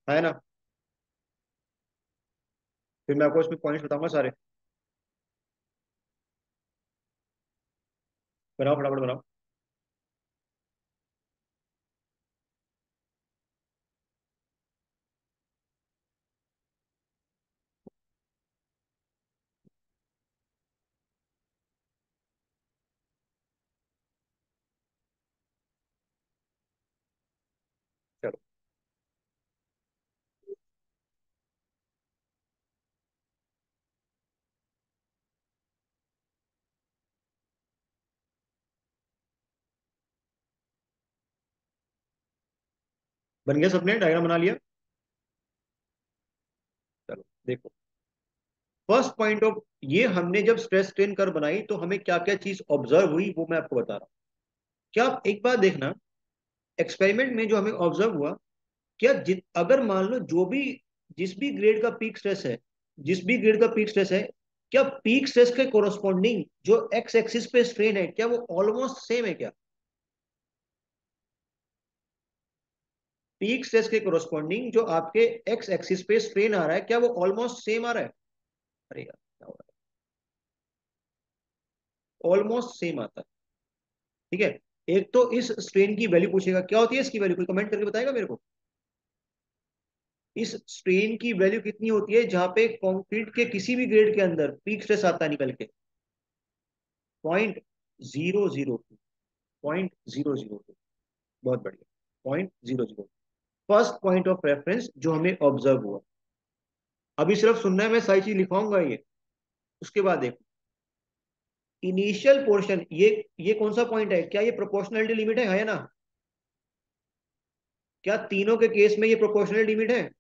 A: है ना? फिर मैं आपको इसमें पॉइंट्स बताऊंगा सारे। बनाओ, फटाफट बनाओ। चलो, बन गया, सबने डायग्राम बना लिया। चलो देखो, फर्स्ट पॉइंट ऑफ, ये हमने जब स्ट्रेस स्ट्रेन कर्व बनाई तो हमें क्या क्या चीज ऑब्जर्व हुई वो मैं आपको बता रहा हूँ। क्या आप एक बात देखना, एक्सपेरिमेंट में जो हमें ऑब्जर्व हुआ, क्या अगर मान लो जो भी, जिस भी ग्रेड का पीक स्ट्रेस है, जिस भी ग्रेड का पीक स्ट्रेस है, क्या पीक स्ट्रेस के कोरोस्पॉन्डिंग जो एक्स एक्सिस पे स्ट्रेन है, क्या वो ऑलमोस्ट सेम है क्या? पीक स्ट्रेस के कोरोस्पॉन्डिंग जो आपके एक्स एक्सिस पे स्ट्रेन आ रहा है, क्या वो ऑलमोस्ट सेम आ रहा है? अरे यार, क्या हो रहा है, ऑलमोस्ट सेम आता है। ठीक है, एक तो इस स्ट्रेन की वैल्यू पूछेगा, क्या होती है इसकी वैल्यू, कोई कमेंट करके बताएगा मेरे को। इस स्ट्रेन की वैल्यू कितनी होती है जहां पे कंक्रीट के किसी भी ग्रेड के अंदर पीक स्ट्रेस आता है निकल के? 0.002। 0.002। बहुत बढ़िया, 0.00, फर्स्ट पॉइंट ऑफ रेफरेंस जो हमें ऑब्जर्व हुआ। अभी सिर्फ सुनना है, मैं सारी चीज लिखवाऊंगा ये। उसके बाद देखो, इनिशियल पोर्शन, ये कौन सा पॉइंट है? क्या ये प्रोपोर्शनलिटी लिमिट है ना? क्या तीनों के केस में ये प्रोपोर्शनलिटी लिमिट है?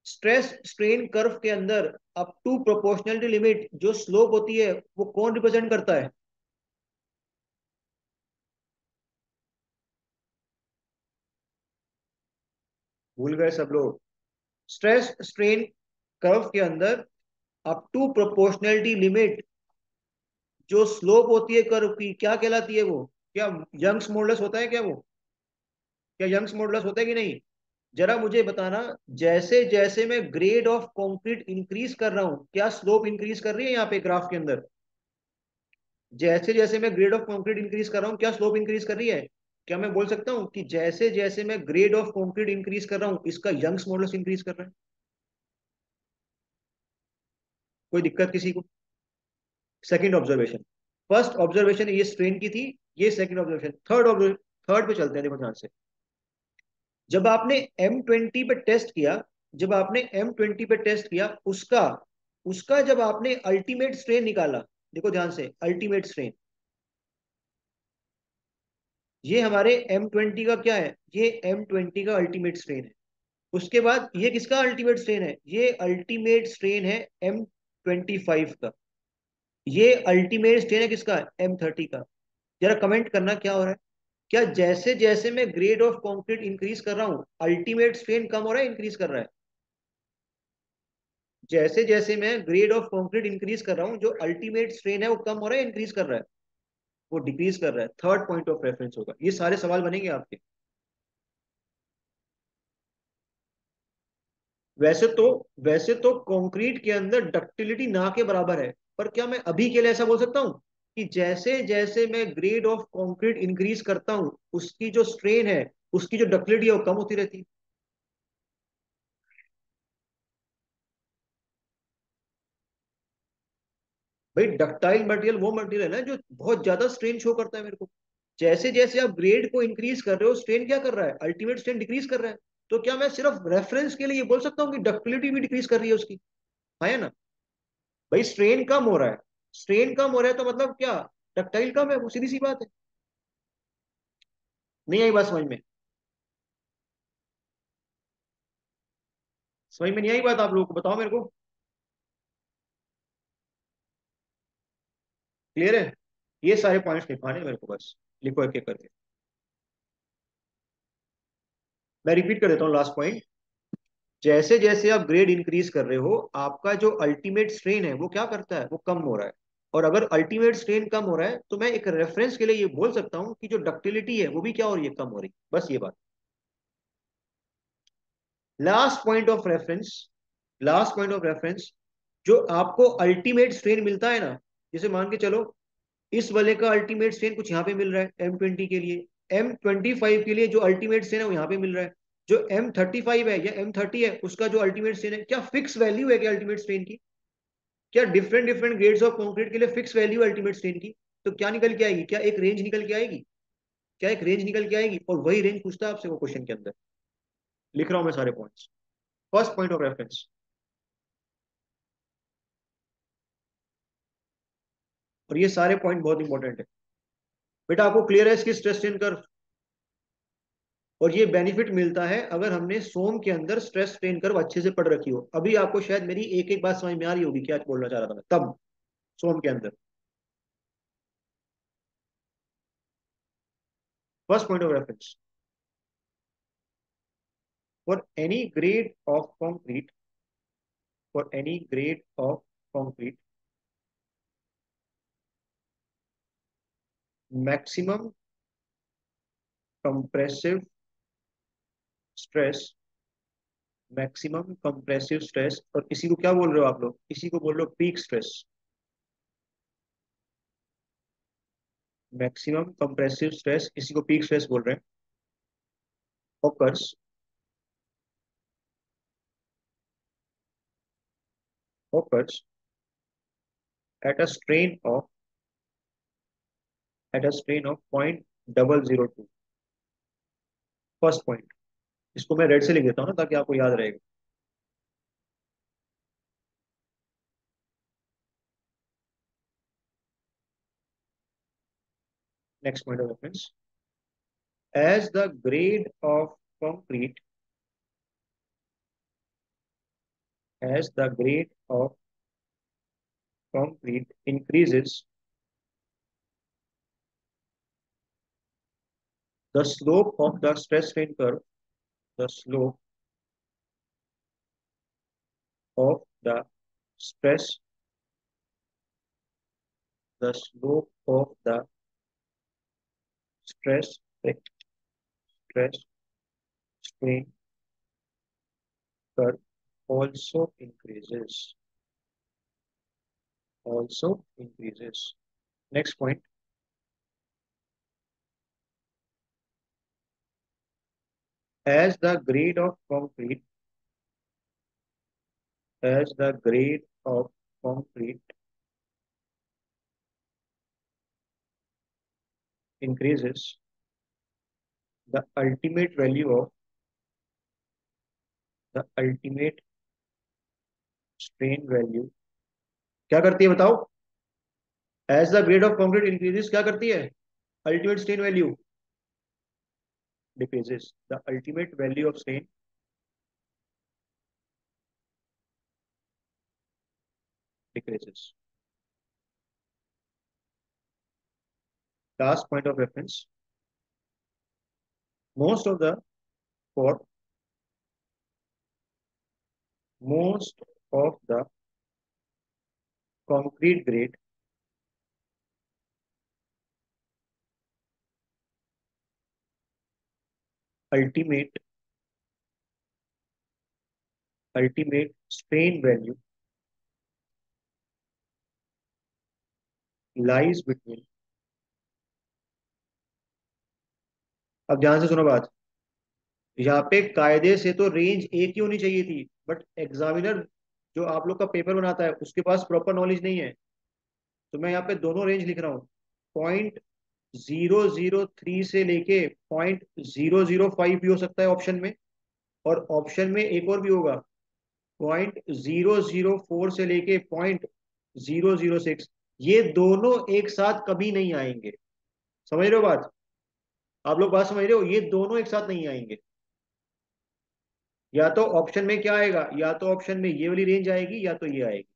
A: स्ट्रेस स्ट्रेन कर्व के अंदर अप टू प्रोपोर्शनलिटी लिमिट जो स्लोप होती है वो कौन रिप्रेजेंट करता है? भूल गए सब लोग? स्ट्रेस स्ट्रेन कर्व के अंदर अप टू प्रोपोर्शनलिटी लिमिट जो स्लोप होती है कर्व की, क्या कहलाती है वो? क्या यंग्स मॉडुलस होता है क्या वो? क्या यंग्स मॉडुलस होता है कि नहीं? जरा मुझे बताना, जैसे जैसे मैं ग्रेड ऑफ कंक्रीट इंक्रीज कर रहा हूं, क्या स्लोप इंक्रीज कर रही है यहाँ पे ग्राफ के अंदर? जैसे जैसे मैं ग्रेड ऑफ कंक्रीट इंक्रीज कर रहा हूँ, क्या स्लोप इंक्रीज कर रही है? क्या मैं बोल सकता हूँ कि जैसे जैसे मैं ग्रेड ऑफ कंक्रीट इंक्रीज कर रहा हूँ, इसका यंग्स मॉडुलस इंक्रीज कर रहा है? कोई दिक्कत किसी को? Second observation. फर्स्ट ऑब्जर्वेशन ये स्ट्रेन की थी, ये सेकंड ऑब्जर्वेशन। थर्ड पे चलते हैं, देखो ध्यान से। जब आपने M20 पे टेस्ट किया, जब आपने M20 पे टेस्ट किया, उसका उसका जब आपने अल्टीमेट स्ट्रेन निकाला, देखो ध्यान से, अल्टीमेट स्ट्रेन, ये हमारे M20 का क्या है? ये M20 का अल्टीमेट स्ट्रेन है। उसके बाद ये किसका अल्टीमेट स्ट्रेन है? ये अल्टीमेट स्ट्रेन है M25 का। ये अल्टीमेट स्ट्रेन है किसका? M30 का। जरा कमेंट करना क्या हो रहा है? क्या जैसे जैसे मैं ग्रेड ऑफ कंक्रीट इंक्रीज कर रहा हूं, अल्टीमेट स्ट्रेन कम हो रहा है, इंक्रीज कर रहा है? जैसे जैसे मैं ग्रेड ऑफ कंक्रीट इंक्रीज कर रहा हूं, जो अल्टीमेट स्ट्रेन है वो कम हो रहा है, इंक्रीज कर रहा है? वो डिक्रीज कर रहा है। थर्ड पॉइंट ऑफ रेफरेंस होगा। ये सारे सवाल बनेंगे आपके। वैसे तो कंक्रीट के अंदर डक्टिलिटी ना के बराबर है, पर क्या मैं अभी के लिए ऐसा बोल सकता हूं कि जैसे जैसे मैं ग्रेड ऑफ कंक्रीट इंक्रीज करता हूं, उसकी जो स्ट्रेन है, उसकी जो डक्टिलिटी है वो कम होती रहती है? भाई डक्टाइल मटेरियल वो मटेरियल है ना जो बहुत ज्यादा स्ट्रेन शो करता है मेरे को। जैसे जैसे आप ग्रेड को इंक्रीज कर रहे हो, स्ट्रेन क्या कर रहा है? अल्टीमेट स्ट्रेन डिक्रीज कर रहा है। तो क्या मैं सिर्फ रेफरेंस के लिए ये बोल सकता हूँ कि डक्टिलिटी भी डिक्रीज कर रही है उसकी? हाँ या ना? भाई स्ट्रेन कम हो रहा है, स्ट्रेन कम हो रहा है तो मतलब क्या? डक्टाइल कम है, वो सीधी सी बात है। नहीं आई बात समझ में? समझ में नहीं आई बात आप लोगों को? बताओ मेरे को। क्लियर है? ये सारे पॉइंट्स लिखवाने हैं मेरे को, बस लिखो एक एक करके। मैं रिपीट कर देता हूँ लास्ट पॉइंट। जैसे जैसे आप ग्रेड इंक्रीज कर रहे हो, आपका जो अल्टीमेट स्ट्रेन है वो क्या करता है? वो कम हो रहा है। और अगर अल्टीमेट स्ट्रेन कम हो रहा है, तो मैं एक रेफरेंस के लिए ये बोल सकता हूँ कि जो डक्टिलिटी है वो भी क्या हो रही है? कम हो रही है। बस ये बात। Last point of reference, last point of reference, जो आपको अल्टीमेट स्ट्रेन मिलता है ना, जैसे मान के चलो इस वाले का अल्टीमेट स्ट्रेन कुछ यहाँ पे मिल रहा है M20 के लिए, M25 के लिए जो अल्टीमेट स्ट्रेन है वो यहाँ पे मिल रहा है, जो M35 है या M30 है उसका जो अल्टीमेट स्ट्रेन है, क्या फिक्स वैल्यू है क्या अल्टीमेट स्ट्रेन की? क्या different different grades of concrete के लिए फिक्स वैल्यू अल्टीमेट स्ट्रेन की? तो क्या निकल के आएगी? क्या एक रेंज निकल के आएगी? क्या एक रेंज निकल के आएगी? और वही रेंज पूछता है आपसे वो क्वेश्चन के अंदर। लिख रहा हूं मैं सारे points. First point of reference. और ये सारे पॉइंट बहुत इंपॉर्टेंट है। बेटा आपको क्लियर है इसकी स्ट्रेस स्ट्रेन कर्व? और ये बेनिफिट मिलता है अगर हमने सोम के अंदर स्ट्रेस स्ट्रेन कर्व अच्छे से पढ़ रखी हो। अभी आपको शायद मेरी एक एक बात समझ में आ रही होगी क्या बोलना चाह रहा था मैं तब, सोम के अंदर। First point of reference, for any grade of concrete, for any grade of concrete, maximum compressive stress, maximum compressive stress, और इसी को क्या बोल रहे हो आप लोग? इसी को बोल रहे हो peak stress. Maximum compressive stress, इसी को पीक स्ट्रेस बोल रहे हैं। occurs occurs at a strain of at a strain of 0.002। First point, इसको मैं रेड से लिख देता हूँ ना ताकि आपको याद रहेगा। Next point of reference, as the grade of concrete, as the grade of concrete increases, the slope of the stress strain curve, the slope of the stress, the slope of the stress, stress strain curve also increases, also increases. Next point, as the grade of concrete, as the grade of concrete increases, the ultimate value of the ultimate strain value क्या करती है बताओ? As the grade of concrete increases क्या करती है? Ultimate strain value decreases, the ultimate value of strain decreases. Last point of reference, most of the for most of the concrete grade ultimate ultimate strain value lies between, अब ध्यान से सुनो बात, यहाँ पे कायदे से तो रेंज एक ही होनी चाहिए थी, बट एग्जामिनर जो आप लोग का पेपर बनाता है उसके पास प्रॉपर नॉलेज नहीं है, तो मैं यहाँ पे दोनों रेंज लिख रहा हूँ। 0.003 से लेके 0.005 भी हो सकता है ऑप्शन में, और ऑप्शन में एक और भी होगा 0.004 से लेके 0.006। ये दोनों एक साथ कभी नहीं आएंगे। समझ रहे हो बात? आप लोग बात समझ रहे हो? ये दोनों एक साथ नहीं आएंगे। या तो ऑप्शन में क्या आएगा, या तो ऑप्शन में ये वाली रेंज आएगी या तो ये आएगी।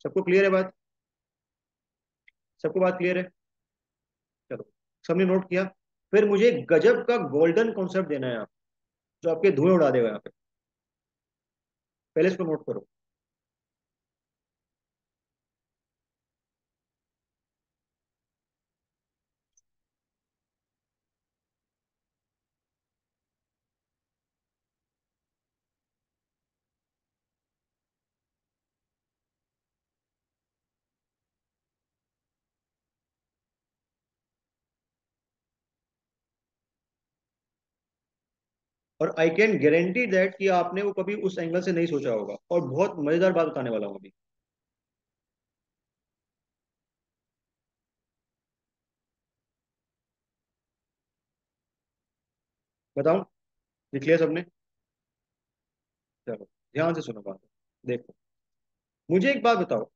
A: सबको क्लियर है बात? सबको बात क्लियर है? चलो, सबने नोट किया? फिर मुझे गजब का गोल्डन कॉन्सेप्ट देना है आप, जो आपके धुएं उड़ा देगा यहाँ पे। पहले इसको नोट करो। और आई कैन गारंटी दैट कि आपने वो कभी उस एंगल से नहीं सोचा होगा, और बहुत मजेदार बात बताने वाला हूँ अभी। बताऊं? लिख लिया सबने? चलो, ध्यान से सुनो बात। देखो, मुझे एक बात बताओ,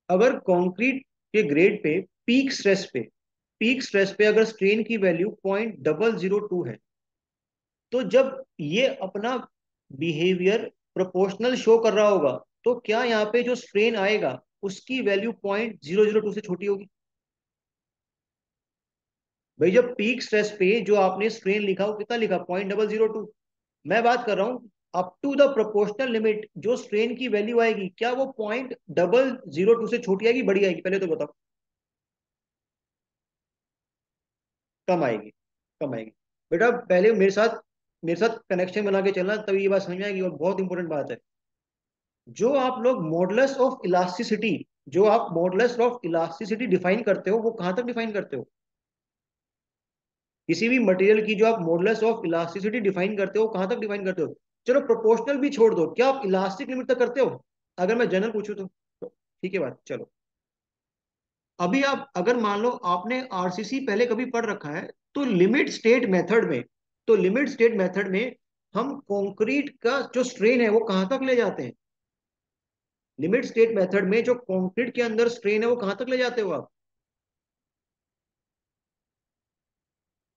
A: अगर कंक्रीट के ग्रेड पे पीक स्ट्रेस पे अगर स्ट्रेन की वैल्यू 0.002 है, तो जब ये अपना बिहेवियर प्रोपोर्शनल शो कर रहा होगा, तो क्या यहाँ पे जो स्ट्रेन आएगा उसकी वैल्यू 0.002 से छोटी होगी? भाई, जब पीक स्ट्रेस पे जो आपने स्ट्रेन लिखा वो कितना लिखा? 0.002। मैं बात कर रहा हूं up to the proportional limit, जो स्ट्रेन की वैल्यू आएगी क्या वो 0.002 से छोटी आएगी, बड़ी आएगी? पहले तो बताओ। कम आएगी, कम आएगी। बेटा पहले मेरे साथ कनेक्शन बना के चलना, तभी ये बात समझ में आएगी। और बहुत इंपॉर्टेंट बात है, जो आप लोग मॉडुलस ऑफ इलास्टिसिटी जो आप मॉडुलस ऑफ इलास्टिसिटी डिफाइन करते हो, वो कहां तक डिफाइन करते हो? किसी भी मटेरियल की जो आप मॉडुलस ऑफ इलास्टिसिटी डिफाइन करते हो, कहां तक डिफाइन करते हो? चलो, प्रोपोर्शनल भी छोड़ दो, क्या आप इलास्टिक लिमिट तक करते हो? अगर मैं जनरल पूछूं तो ठीक है बात, चलो। अभी आप अगर मान लो आपने आरसीसी पहले कभी पढ़ रखा है, तो लिमिट स्टेट मेथड में, तो लिमिट स्टेट मेथड में हम कंक्रीट का जो स्ट्रेन है वो कहां तक ले जाते हैं? लिमिट स्टेट मेथड में जो कंक्रीट के अंदर स्ट्रेन है वो कहां तक ले जाते हो आप?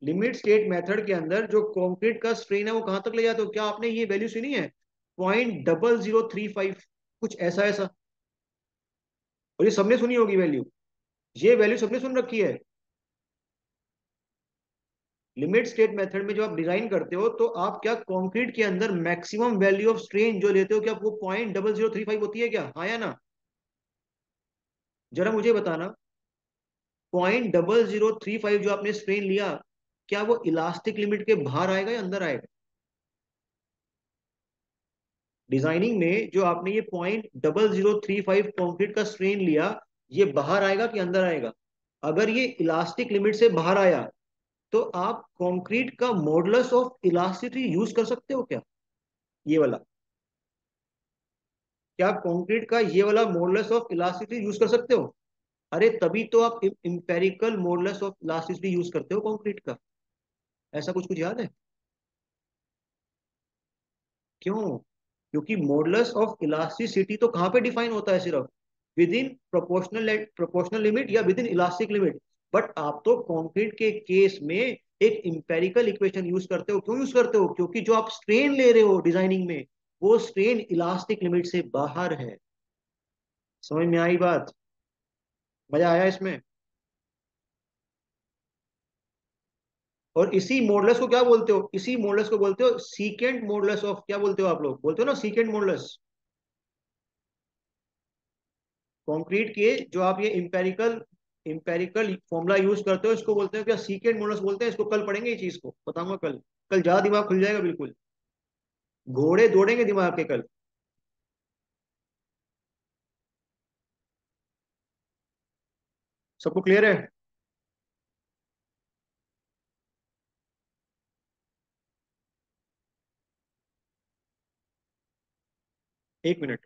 A: लिमिट स्टेट मेथड के अंदर जो कंक्रीट का स्ट्रेन है वो कहां तक ले जाते हो? क्या आपने ये वैल्यू सुनी है? 0.0035, कुछ ऐसा ऐसा। और ये सबने सुनी होगी वैल्यू, ये वैल्यू सबने सुन रखी है। लिमिट स्टेट मेथड में जो आप डिजाइन करते हो, तो आप क्या कंक्रीट के अंदर मैक्सिमम वैल्यू ऑफ स्ट्रेन जो लेते हो, क्या वो 0.0035 होती है क्या, हाँ या ना? जरा मुझे बताना, 0.0035 जो आपने स्ट्रेन लिया, क्या वो इलास्टिक लिमिट के बाहर आएगा या अंदर आएगा? डिजाइनिंग में जो आपने ये 0.0035 कंक्रीट का स्ट्रेन लिया, ये बाहर आएगा कि अंदर आएगा? अगर ये इलास्टिक लिमिट से बाहर आया, तो आप कंक्रीट का मॉडुलस ऑफ इलास्टिसिटी यूज कर सकते हो क्या, ये वाला? क्या आप कंक्रीट का ये वाला मॉडुलस ऑफ इलास्टिसिटी यूज कर सकते हो? अरे तभी तो आप empirical modulus of elasticity use करते हो कंक्रीट का। ऐसा कुछ कुछ याद है? क्यों? क्योंकि मॉडुलस ऑफ इलास्टिसिटी तो कहाँ पे डिफाइन होता है? सिर्फ विद इन प्रोपोर्शनल लिमिट या with in elastic limit. But आप तो कंक्रीट के केस में एक इंपेरिकल इक्वेशन यूज करते हो। क्यों यूज करते हो? क्योंकि जो आप स्ट्रेन ले रहे हो डिजाइनिंग में, वो स्ट्रेन इलास्टिक लिमिट से बाहर है। समझ में आई बात? मजा आया इसमें? और इसी मॉडुलस को क्या बोलते हो? इसी मॉडुलस को बोलते हो सीकेंट मॉडुलस ऑफ, क्या बोलते हो आप लोग? बोलते हो ना सीकेंट मॉडुलस। कंक्रीट के जो आप ये इंपेरिकल इंपेरिकल फॉर्मूला यूज करते हो, इसको बोलते हो क्या? सीकेंट मॉडुलस बोलते हैं इसको। कल पढ़ेंगे ये चीज को, बताऊंगा कल। कल ज्यादा दिमाग खुल जाएगा बिल्कुल, घोड़े दौड़ेंगे दिमाग के कल। सबको क्लियर है? 1 मिनट।